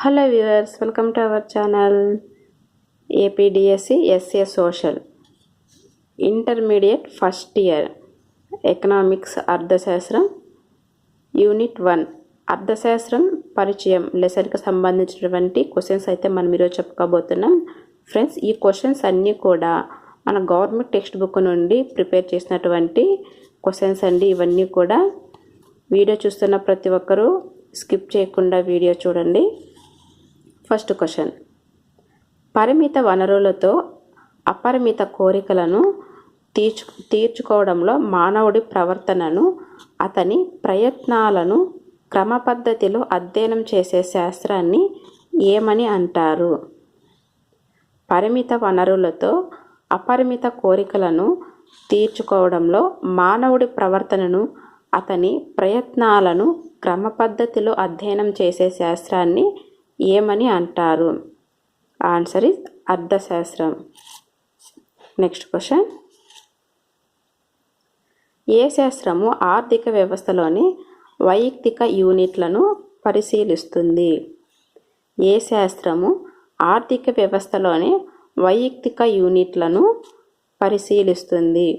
Hello viewers, welcome to our channel. APDSC SA social intermediate first year economics అర్థశాస్త్రం unit 1 అర్థశాస్త్రం పరిచయం లెసన్కి సంబంధించినటువంటి questions అయితే మనం ఈరోజు చెప్పుకోబోతున్నాం. ఫ్రెండ్స్, ఈ క్వశ్చన్స్ అన్నీ కూడా మన గవర్నమెంట్ టెక్స్ట్ బుక్ నుండి ప్రిపేర్ చేసినటువంటి క్వశ్చన్స్ అండి. ఇవన్నీ కూడా వీడియో చూస్తున్న ప్రతి ఒక్కరూ స్కిప్ చేయకుండా వీడియో చూడండి. ఫస్ట్ క్వశ్చన్, పరిమిత వనరులతో అపరిమిత కోరికలను తీర్చుకోవడంలో మానవుడి ప్రవర్తనను, అతని ప్రయత్నాలను క్రమపద్ధతిలో అధ్యయనం చేసే శాస్త్రాన్ని ఏమని అంటారు? పరిమిత వనరులతో అపరిమిత కోరికలను తీర్చుకోవడంలో మానవుడి ప్రవర్తనను, అతని ప్రయత్నాలను క్రమపద్ధతిలో అధ్యయనం చేసే శాస్త్రాన్ని ఏమని అంటారు? ఆన్సర్ ఇస్ అర్థశాస్త్రం. నెక్స్ట్ క్వశ్చన్, ఏ శాస్త్రము ఆర్థిక వ్యవస్థలోని వైయక్తిక యూనిట్లను పరిశీలిస్తుంది? ఏ శాస్త్రము ఆర్థిక వ్యవస్థలోని వైయక్తిక యూనిట్లను పరిశీలిస్తుంది?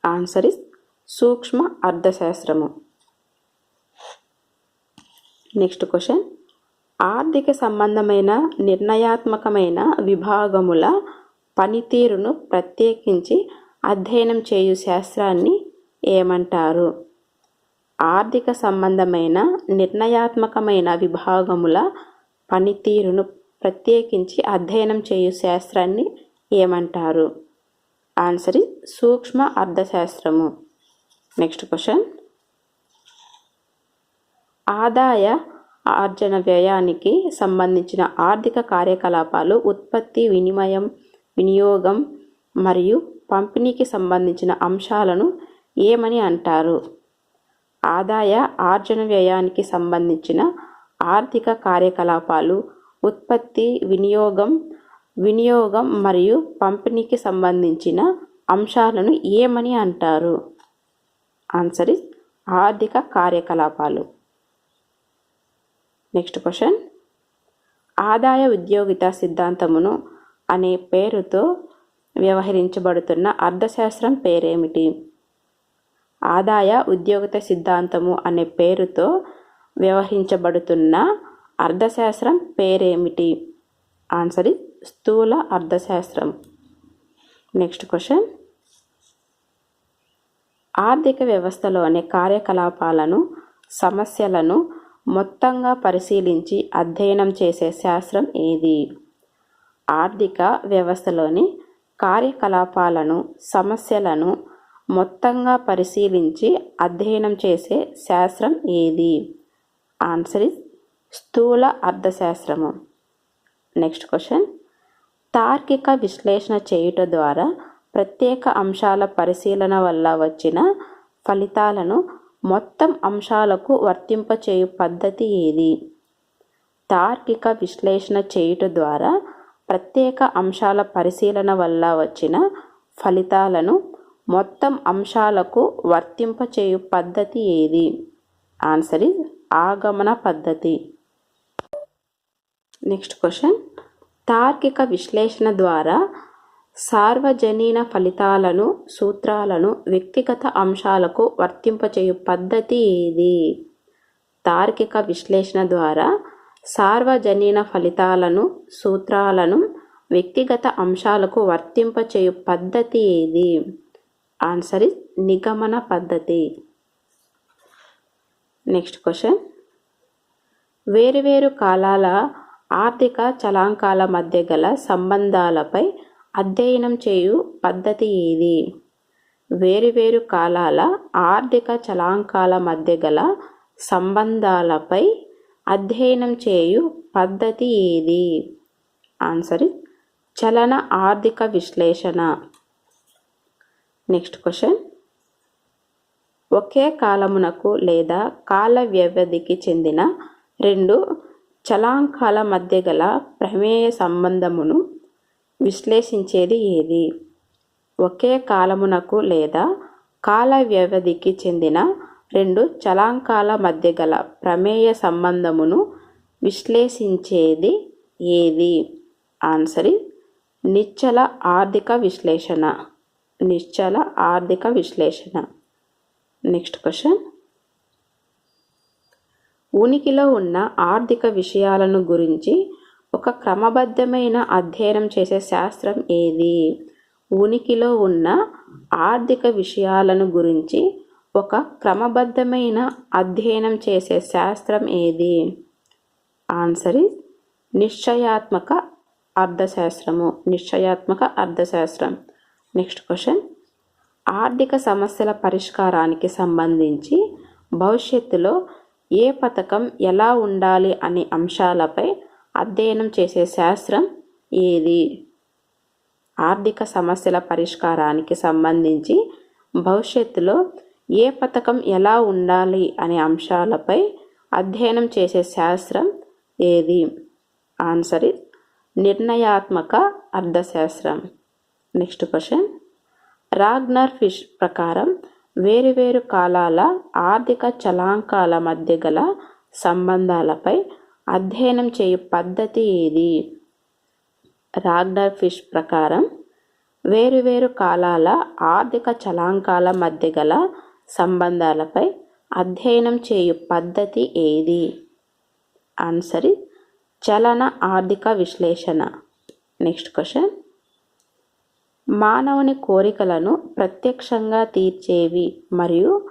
ఆన్సర్ ఇస్ సూక్ష్మ అర్థశాస్త్రము. నెక్స్ట్ క్వశ్చన్, ఆర్థిక సంబంధమైన నిర్ణయాత్మకమైన విభాగముల పనితీరును ప్రత్యేకించి అధ్యయనం చేయు శాస్త్రాన్ని ఏమంటారు? ఆర్థిక సంబంధమైన నిర్ణయాత్మకమైన విభాగముల పనితీరును ప్రత్యేకించి అధ్యయనం చేయు శాస్త్రాన్ని ఏమంటారు? ఆన్సర్ ఇస్ సూక్ష్మ అర్థశాస్త్రము. నెక్స్ట్ క్వశ్చన్, ఆదాయ ఆర్జన వ్యయానికి సంబంధించిన ఆర్థిక కార్యకలాపాలు ఉత్పత్తి, వినియోగం మరియు పంపిణీకి సంబంధించిన అంశాలను ఏమని అంటారు? ఆదాయ ఆర్జన వ్యయానికి సంబంధించిన ఆర్థిక కార్యకలాపాలు ఉత్పత్తి, వినియోగం మరియు పంపిణీకి సంబంధించిన అంశాలను ఏమని అంటారు? ఆన్సర్ ఇస్ ఆర్థిక కార్యకలాపాలు. నెక్స్ట్ క్వశ్చన్, ఆదాయ ఉద్యోగిత సిద్ధాంతమును అనే పేరుతో వ్యవహరించబడుతున్న అర్థశాస్త్రం పేరేమిటి? ఆదాయ ఉద్యోగిత సిద్ధాంతము అనే పేరుతో వ్యవహరించబడుతున్న అర్థశాస్త్రం పేరేమిటి? ఆన్సర్ ఇస్ స్థూల అర్థశాస్త్రం. నెక్స్ట్ క్వశ్చన్, ఆర్థిక వ్యవస్థలోని కార్యకలాపాలను, సమస్యలను మొత్తంగా పరిశీలించి అధ్యయనం చేసే శాస్త్రం ఏది? ఆర్థిక వ్యవస్థలోని కార్యకలాపాలను, సమస్యలను మొత్తంగా పరిశీలించి అధ్యయనం చేసే శాస్త్రం ఏది? ఆన్సర్ ఇస్ స్థూల అర్థశాస్త్రము. నెక్స్ట్ క్వశ్చన్, తార్కిక విశ్లేషణ చేయుట ద్వారా ప్రత్యేక అంశాల పరిశీలన వల్ల వచ్చిన ఫలితాలను మొత్తం అంశాలకు వర్తింపచేయు పద్ధతి ఏది? తార్కిక విశ్లేషణ చేయుట ద్వారా ప్రత్యేక అంశాల పరిశీలన వల్ల వచ్చిన ఫలితాలను మొత్తం అంశాలకు వర్తింపచేయు పద్ధతి ఏది? ఆన్సర్ ఇస్ ఆగమన పద్ధతి. నెక్స్ట్ క్వశ్చన్, తార్కిక విశ్లేషణ ద్వారా సార్వజనీన ఫలితాలను, సూత్రాలను వ్యక్తిగత అంశాలకు వర్తింపచేయు పద్ధతి ఏది? తార్కిక విశ్లేషణ ద్వారా సార్వజనీన ఫలితాలను, సూత్రాలను వ్యక్తిగత అంశాలకు వర్తింపచేయు పద్ధతి ఏది? ఆన్సర్ ఇస్ నిగమన పద్ధతి. నెక్స్ట్ క్వశ్చన్, వేరువేరు కాలాల ఆర్థిక చలాంకాల మధ్య గల సంబంధాలపై అధ్యయనం చేయు పద్ధతి ఏది? వేరువేరు కాలాల ఆర్థిక చలాంకాల మధ్య గల సంబంధాలపై అధ్యయనం చేయు పద్ధతి ఏది? ఆన్సర్ ఇస్ చలన ఆర్థిక విశ్లేషణ. నెక్స్ట్ క్వశ్చన్, ఒకే కాలమునకు లేదా కాల వ్యవధికి చెందిన రెండు చలాంకాల మధ్య గల ప్రమేయ సంబంధమును విశ్లేషించేది ఏది? ఒకే కాలమునకు లేదా కాల వ్యవధికి చెందిన రెండు చలాంకాల మధ్య గల ప్రమేయ సంబంధమును విశ్లేషించేది ఏది? ఆన్సర్ ఇస్ నిశ్చల ఆర్థిక విశ్లేషణ. నిశ్చల ఆర్థిక విశ్లేషణ. Next question. ఉనికిలో ఉన్న ఆర్థిక విషయాలను గురించి ఒక క్రమబద్ధమైన అధ్యయనం చేసే శాస్త్రం ఏది? ఉనికిలో ఉన్న ఆర్థిక విషయాలను గురించి ఒక క్రమబద్ధమైన అధ్యయనం చేసే శాస్త్రం ఏది? Answer is నిశ్చయాత్మక అర్థశాస్త్రము. నిశ్చయాత్మక అర్థశాస్త్రం. Next question. ఆర్థిక సమస్యల పరిష్కారానికి సంబంధించి భవిష్యత్తులో ఏ పథకం ఎలా ఉండాలి అనే అంశాలపై అధ్యయనం చేసే శాస్త్రం ఏది? ఆర్థిక సమస్యల పరిష్కారానికి సంబంధించి భవిష్యత్తులో ఏ పథకం ఎలా ఉండాలి అనే అంశాలపై అధ్యయనం చేసే శాస్త్రం ఏది? ఆన్సర్ ఇస్ నిర్ణయాత్మక అర్థశాస్త్రం. Next question. రాగ్నర్ ఫిష్ ప్రకారం వేరువేరు కాలాల ఆర్థిక చలాంకాల మధ్య గల సంబంధాలపై అధ్యయనం చేయు పద్ధతి ఏది? రాగ్నర్ ఫిష్ ప్రకారం వేరువేరు కాలాల ఆర్థిక చలాంకాల మధ్య గల సంబంధాలపై అధ్యయనం చేయు పద్ధతి ఏది? ఆన్సర్ ఇస్ చలన ఆర్థిక విశ్లేషణ. Next question. మానవుని కోరికలను ప్రత్యక్షంగా తీర్చేవి మరియు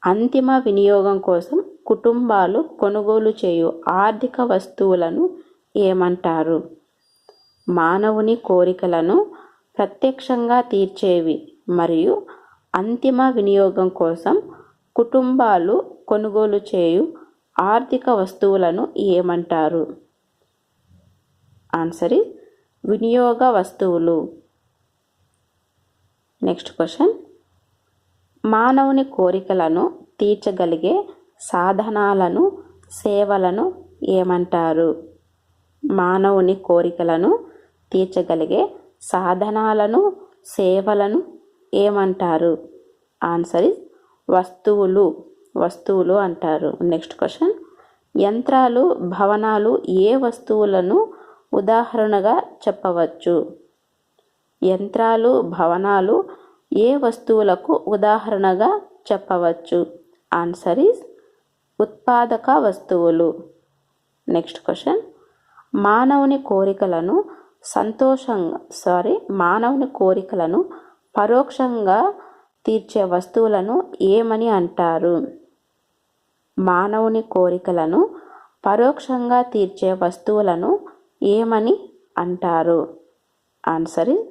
అంతిమ వినియోగం కోసం కుటుంబాలు కొనుగోలు చేయు ఆర్థిక వస్తువులను ఏమంటారు? మానవుని కోరికలను ప్రత్యక్షంగా తీర్చేవి మరియు అంతిమ వినియోగం కోసం కుటుంబాలు కొనుగోలు చేయు ఆర్థిక వస్తువులను ఏమంటారు? ఆన్సర్ ఇస్ వినియోగ వస్తువులు. Next question. మానవుని కోరికలను తీర్చగలిగే సాధనాలను సేవలను ఏమంటారు? మానవుని కోరికలను తీర్చగలిగే సాధనాలను సేవలను ఏమంటారు? ఆన్సర్ ఇస్ వస్తువులు. వస్తువులు అంటారు. Next question. యంత్రాలు, భవనాలు ఏ వస్తువులను ఉదాహరణగా చెప్పవచ్చు? యంత్రాలు, భవనాలు ఏ వస్తువులకు ఉదాహరణగా చెప్పవచ్చు? ఆన్సర్ ఇస్ ఉత్పాదక వస్తువులు. Next question. మానవుని కోరికలను మానవుని కోరికలను పరోక్షంగా తీర్చే వస్తువులను ఏమని అంటారు? మానవుని కోరికలను పరోక్షంగా తీర్చే వస్తువులను ఏమని అంటారు? ఆన్సర్ ఇస్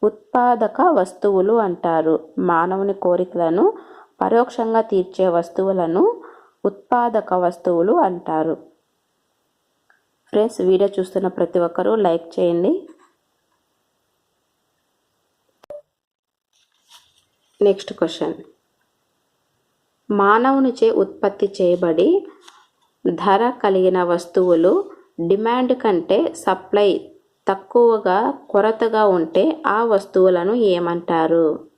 ఉత్పాదక వస్తువులు అంటారు. మానవుని కోరికలను పరోక్షంగా తీర్చే వస్తువులను ఉత్పాదక వస్తువులు అంటారు. ఫ్రెండ్స్, వీడియో చూస్తున్న ప్రతి ఒక్కరూ లైక్ చేయండి. Next question. మానవునిచే ఉత్పత్తి చేయబడి ధర కలిగిన వస్తువులు డిమాండ్ కంటే సప్లై తక్కువగా, కొరతగా ఉంటే ఆ వస్తువులను ఏమంటారు?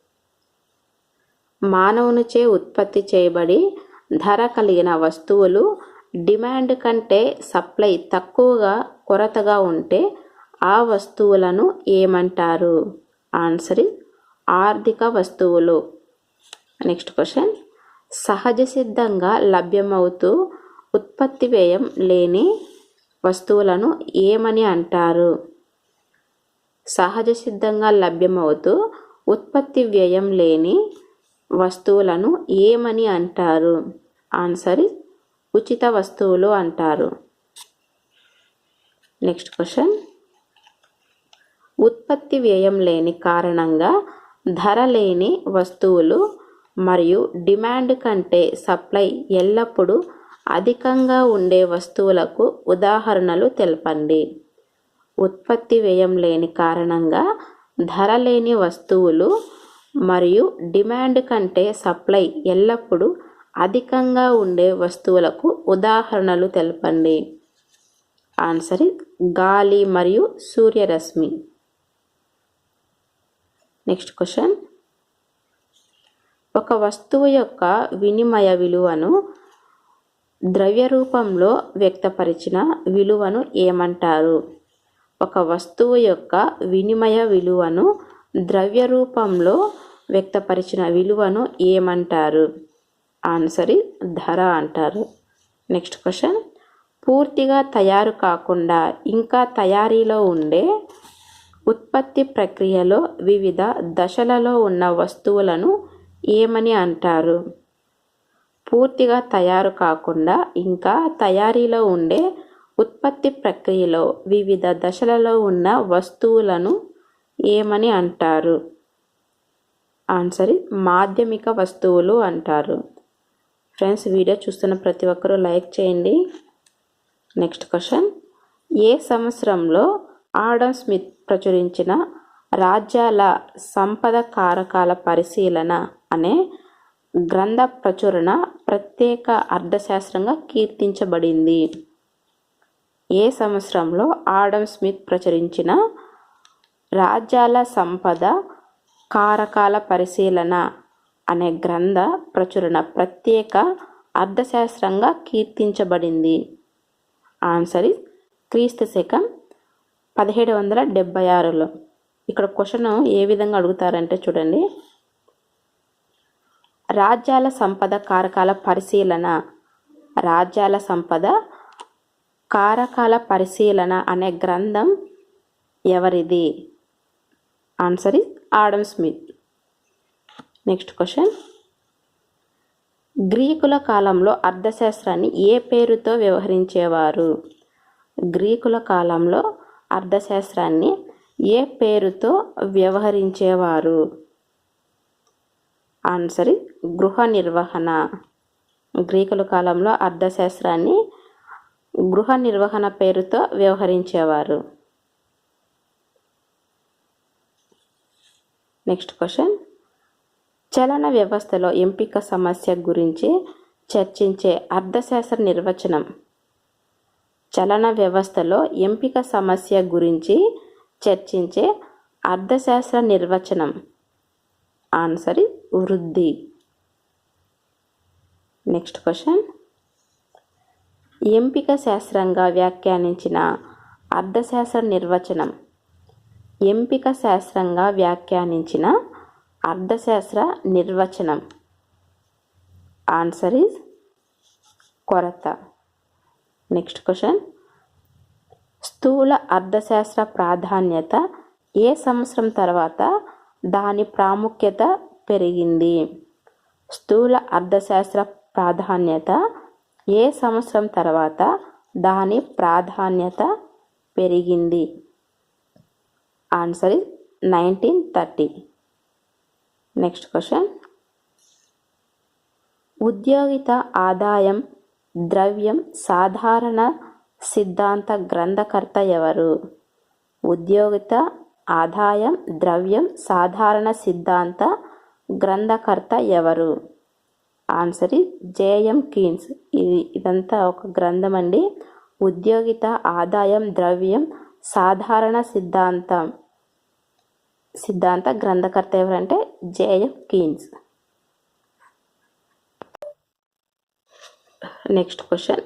మానవునిచే ఉత్పత్తి చేయబడి ధర కలిగిన వస్తువులు డిమాండ్ కంటే సప్లై తక్కువగా, కొరతగా ఉంటే ఆ వస్తువులను ఏమంటారు? ఆన్సర్ ఇస్ ఆర్థిక వస్తువులు. Next question. సహజ సిద్ధంగా లభ్యమవుతూ ఉత్పత్తి వ్యయం లేని వస్తువులను ఏమని అంటారు? సహజ సిద్ధంగా లభ్యమవుతూ ఉత్పత్తి వ్యయం లేని వస్తువులను ఏమని అంటారు? ఆన్సర్ ఇస్ ఉచిత వస్తువులు అంటారు. Next question. ఉత్పత్తి వ్యయం లేని కారణంగా ధర లేని వస్తువులు మరియు డిమాండ్ కంటే సప్లై ఎల్లప్పుడూ అధికంగా ఉండే వస్తువులకు ఉదాహరణలు తెలపండి. ఉత్పత్తి వ్యయం లేని కారణంగా ధర లేని వస్తువులు మరియు డిమాండ్ కంటే సప్లై ఎల్లప్పుడూ అధికంగా ఉండే వస్తువులకు ఉదాహరణలు తెలపండి. ఆన్సర్ ఇస్ గాలి మరియు సూర్యరశ్మి. Next question. ఒక వస్తువు యొక్క వినిమయ విలువను ద్రవ్య రూపంలో వ్యక్తపరిచిన విలువను ఏమంటారు? ఒక వస్తువు యొక్క వినిమయ విలువను ద్రవ్య రూపంలో వ్యక్తపరిచిన విలువను ఏమంటారు? ఆన్సర్ ధర అంటారు. నెక్స్ట్ క్వశ్చన్, పూర్తిగా తయారు కాకుండా ఇంకా తయారీలో ఉండే ఉత్పత్తి ప్రక్రియలో వివిధ దశలలో ఉన్న వస్తువులను ఏమని అంటారు? పూర్తిగా తయారు కాకుండా ఇంకా తయారీలో ఉండే ఉత్పత్తి ప్రక్రియలో వివిధ దశలలో ఉన్న వస్తువులను ఏమని అంటారు? ఆన్సర్ మాధ్యమిక వస్తువులు అంటారు. ఫ్రెండ్స్, వీడియో చూస్తున్న ప్రతి ఒక్కరూ లైక్ చేయండి. నెక్స్ట్ క్వశ్చన్, ఏ సంవత్సరంలో ఆడమ్ స్మిత్ ప్రచురించిన రాజ్యాల సంపద కారకాల పరిశీలన అనే గ్రంథ ప్రచురణ ప్రత్యేక అర్థశాస్త్రంగా కీర్తించబడింది? ఏ సంవత్సరంలో ఆడమ్ స్మిత్ ప్రచురించిన రాజ్యాల సంపద కారకాల పరిశీలన అనే గ్రంథ ప్రచురణ ప్రత్యేక అర్థశాస్త్రంగా కీర్తించబడింది? ఆన్సర్ క్రీస్తు శకం 1776లో. ఇక్కడ క్వశ్చన్ ఏ విధంగా అడుగుతారంటే చూడండి, రాజ్యాల సంపద కారకాల పరిశీలన, రాజ్యాల సంపద కారకాల పరిశీలన అనే గ్రంథం ఎవరిది? Answer Adam Smith. Next question, గ్రీకుల కాలంలో అర్థశాస్త్రాన్ని ఏ పేరుతో వ్యవహరించేవారు? గ్రీకుల కాలంలో అర్థశాస్త్రాన్ని ఏ పేరుతో వ్యవహరించేవారు? ఆన్సర్ గృహ నిర్వహణ. గ్రీకుల కాలంలో అర్థశాస్త్రాన్ని గృహ నిర్వహణ పేరుతో వ్యవహరించేవారు. నెక్స్ట్ క్వశ్చన్, చలన వ్యవస్థలో ఎంపిక సమస్య గురించి చర్చించే అర్థశాస్త్ర నిర్వచనం. చలన వ్యవస్థలో ఎంపిక సమస్య గురించి చర్చించే అర్థశాస్త్ర నిర్వచనం. ఆన్సర్ వృద్ధి. నెక్స్ట్ క్వశ్చన్, ఎంపిక శాస్త్రంగా వ్యాఖ్యానించిన అర్థశాస్త్ర నిర్వచనం. ఎంపిక శాస్త్రంగా వ్యాఖ్యానించిన అర్థశాస్త్ర నిర్వచనం. ఆన్సర్ ఈజ్ కొరత. నెక్స్ట్ క్వశ్చన్, స్థూల అర్థశాస్త్ర ప్రాధాన్యత ఏ సంవత్సరం తర్వాత దాని ప్రాముఖ్యత పెరిగింది? స్థూల అర్థశాస్త్ర ప్రాధాన్యత ఏ సంవత్సరం తర్వాత దాని ప్రాధాన్యత పెరిగింది? ఆన్సర్ 1930. నెక్స్ట్ క్వశ్చన్, ఉద్యోగిత ఆదాయం ద్రవ్యం సాధారణ సిద్ధాంత గ్రంథకర్త ఎవరు? ఉద్యోగిత ఆదాయం ద్రవ్యం సాధారణ సిద్ధాంత గ్రంథకర్త ఎవరు? Answer JM Keynes. ఇదంతా ఒక గ్రంథం అండి. ఉద్యోగిత ఆదాయం ద్రవ్యం సాధారణ సిద్ధాంత గ్రంథకర్త ఎవరంటే జేఎం కీన్స్. నెక్స్ట్ క్వశ్చన్,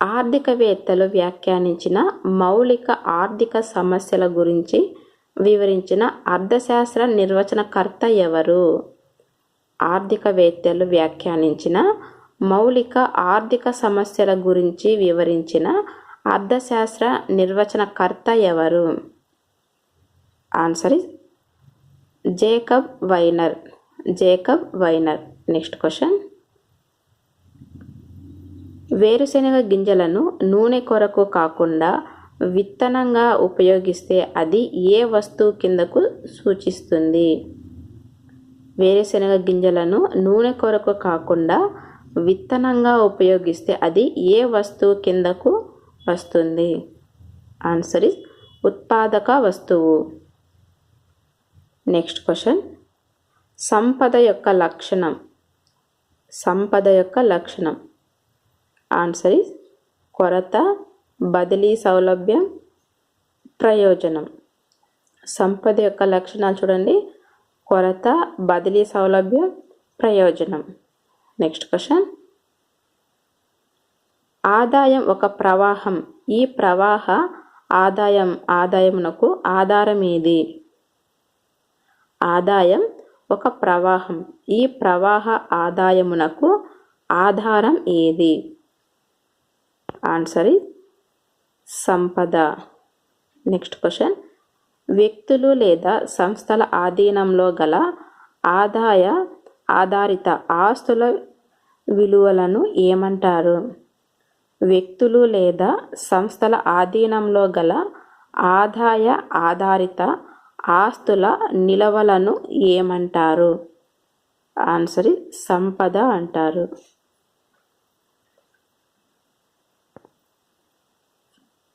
ఆర్థికవేత్తలు వ్యాఖ్యానించిన మౌలిక ఆర్థిక సమస్యల గురించి వివరించిన అర్థశాస్త్ర నిర్వచనకర్త ఎవరు? ఆర్థికవేత్తలు వ్యాఖ్యానించిన మౌలిక ఆర్థిక సమస్యల గురించి వివరించిన అర్థశాస్త్ర నిర్వచనకర్త ఎవరు? Answer is Jacob Viner. Jacob Viner. Next question, వేరుశెనగ గింజలను నూనె కొరకు కాకుండా విత్తనంగా ఉపయోగిస్తే అది ఏ వస్తువు కిందకు సూచిస్తుంది? వేరుశెనగ గింజలను నూనె కొరకు కాకుండా విత్తనంగా ఉపయోగిస్తే అది ఏ వస్తువు కిందకు వస్తుంది? ఆన్సర్ ఇస్ ఉత్పాదక వస్తువు. నెక్స్ట్ క్వశ్చన్, సంపద యొక్క లక్షణం. సంపద యొక్క లక్షణం. ఆన్సర్ ఇస్ కొరత, బదిలీ సౌలభ్యం, ప్రయోజనం. సంపద యొక్క లక్షణాలు చూడండి, కొరత, బదిలీ సౌలభ్యం, ప్రయోజనం. నెక్స్ట్ క్వశ్చన్, ఆదాయం ఒక ప్రవాహం. ఈ ప్రవాహ ఆదాయమునకు ఆధారం ఏది? ఆదాయం ఒక ప్రవాహం. ఈ ప్రవాహ ఆదాయమునకు ఆధారం ఏది? ఆన్సర్ సంపద. Next question. వ్యక్తులు లేదా సంస్థల ఆధీనంలో గల ఆధారిత ఆస్తుల విలువలను ఏమంటారు? వ్యక్తులు లేదా సంస్థల ఆధీనంలో గల ఆధారిత ఆస్తుల నిల్వలను ఏమంటారు? ఆన్సర్ సంపద అంటారు.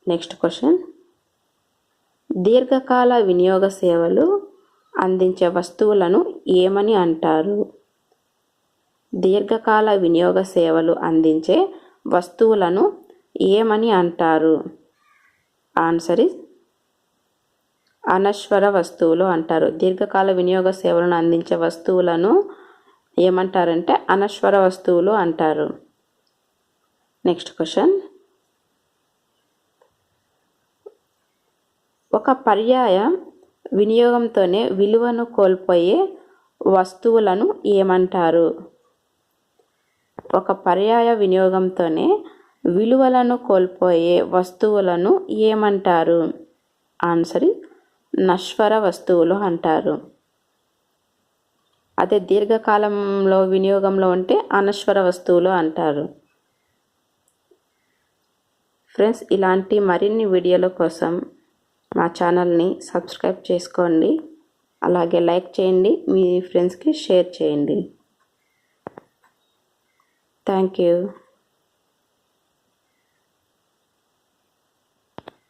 Next question. దీర్ఘకాల వినియోగ సేవలు అందించే వస్తువులను ఏమని అంటారు? దీర్ఘకాల వినియోగ సేవలు అందించే వస్తువులను ఏమని అంటారు? ఆన్సర్ అనశ్వర వస్తువులు అంటారు. దీర్ఘకాల వినియోగ సేవలను అందించే వస్తువులను ఏమంటారంటే అనశ్వర వస్తువులు అంటారు. Next question. ఒక పర్యాయ వినియోగంతోనే విలువను కోల్పోయే వస్తువులను ఏమంటారు? ఒక పర్యాయ వినియోగంతోనే విలువలను కోల్పోయే వస్తువులను ఏమంటారు? ఆన్సర్ నశ్వర వస్తువులు అంటారు. అదే దీర్ఘకాలంలో వినియోగంలో ఉంటే అనశ్వర వస్తువులు అంటారు. ఫ్రెండ్స్, ఇలాంటి మరిన్ని వీడియోల కోసం మా ఛానల్ని సబ్స్క్రైబ్ చేసుకోండి. అలాగే లైక్ చేయండి, మీ ఫ్రెండ్స్కి షేర్ చేయండి. Thank you.